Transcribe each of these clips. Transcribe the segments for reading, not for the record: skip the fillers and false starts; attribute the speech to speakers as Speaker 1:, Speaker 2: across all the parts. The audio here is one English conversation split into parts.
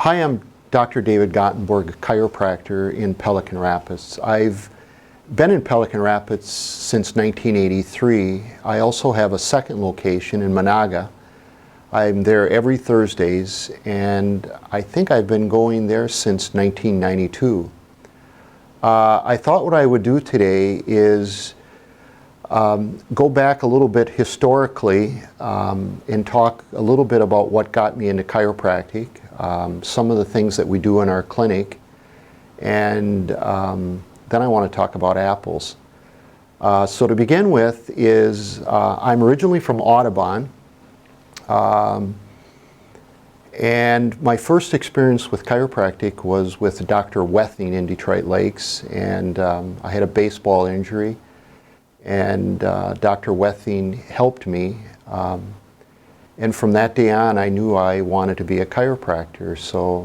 Speaker 1: Hi, I'm Dr. David Gottenborg, a chiropractor in Pelican Rapids. I've been in Pelican Rapids since 1983. I also have a second location in Monaga. I'm there every Thursdays, and I think I've been going there since 1992. I thought what I would do today is go back a little bit historically and talk a little bit about what got me into chiropractic, some of the things that we do in our clinic, and then I want to talk about apples. So to begin with is I'm originally from Audubon, and my first experience with chiropractic was with Dr. Wething in Detroit Lakes, and I had a baseball injury, and Dr. Wething helped me, and from that day on I knew I wanted to be a chiropractor. So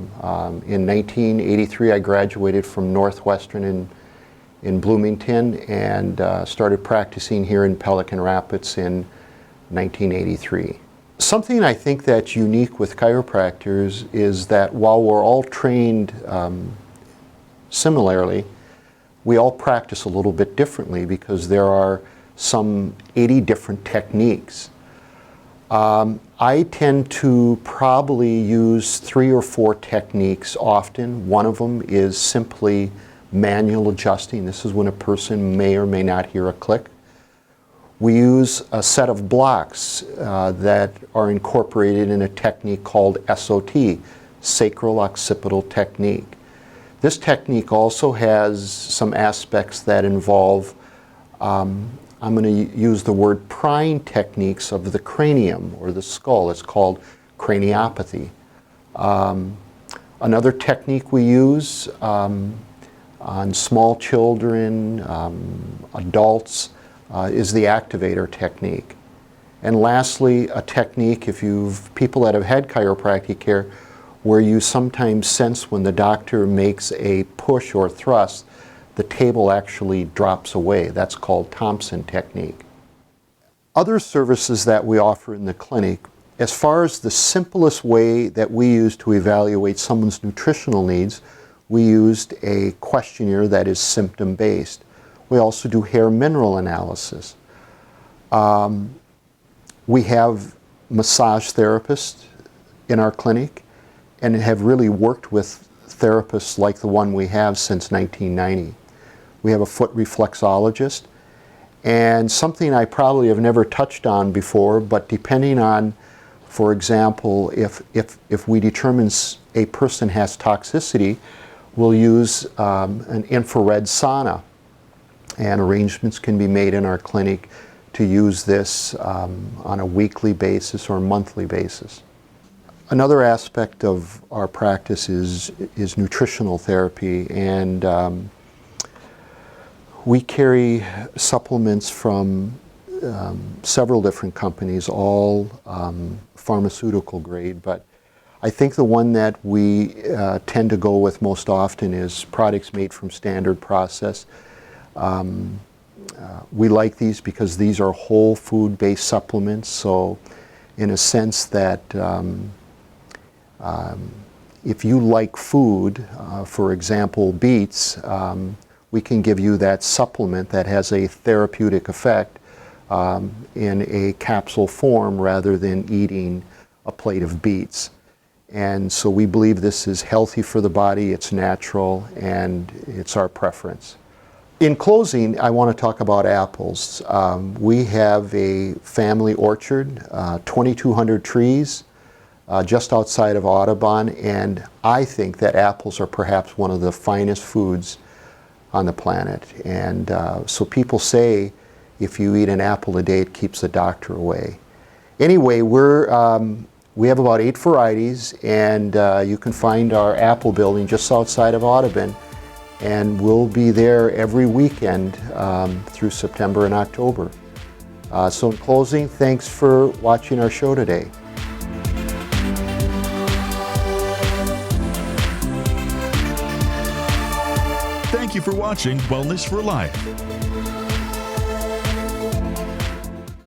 Speaker 1: in 1983 I graduated from Northwestern in Bloomington and started practicing here in Pelican Rapids in 1983. Something I think that's unique with chiropractors is that while we're all trained similarly, we all practice a little bit differently because there are some 80 different techniques. I tend to probably use 3 or 4 techniques often. One of them is simply manual adjusting. This is when a person may or may not hear a click. We use a set of blocks that are incorporated in a technique called SOT, Sacral Occipital Technique. This technique also has some aspects that involve, I'm going to use the word prying techniques of the cranium or the skull. It's called craniopathy. Another technique we use on small children, adults, is the activator technique. And lastly, a technique, if people that have had chiropractic care, where you sometimes sense when the doctor makes a push or thrust, the table actually drops away. That's called Thompson technique. Other services that we offer in the clinic, as far as the simplest way that we use to evaluate someone's nutritional needs, we used a questionnaire that is symptom-based. We also do hair mineral analysis. We have massage therapists in our clinic and have really worked with therapists like the one we have since 1990. We have a foot reflexologist, and something I probably have never touched on before, but depending on, for example, if we determine a person has toxicity, we'll use an infrared sauna. And arrangements can be made in our clinic to use this on a weekly basis or monthly basis. Another aspect of our practice is nutritional therapy, and we carry supplements from several different companies, all pharmaceutical grade, but I think the one that we tend to go with most often is products made from standard process. We like these because these are whole food-based supplements, so in a sense that if you like food, for example beets, we can give you that supplement that has a therapeutic effect in a capsule form rather than eating a plate of beets. And so we believe this is healthy for the body, it's natural, and it's our preference. In closing, I want to talk about apples. We have a family orchard, 2,200 trees just outside of Audubon, and I think that apples are perhaps one of the finest foods on the planet. And so people say if you eat an apple a day, it keeps the doctor away. Anyway, we have about 8 varieties, and you can find our apple building just outside of Audubon. And we'll be there every weekend through September and October. So in closing, thanks for watching our show today.
Speaker 2: Thank you for watching Wellness for Life.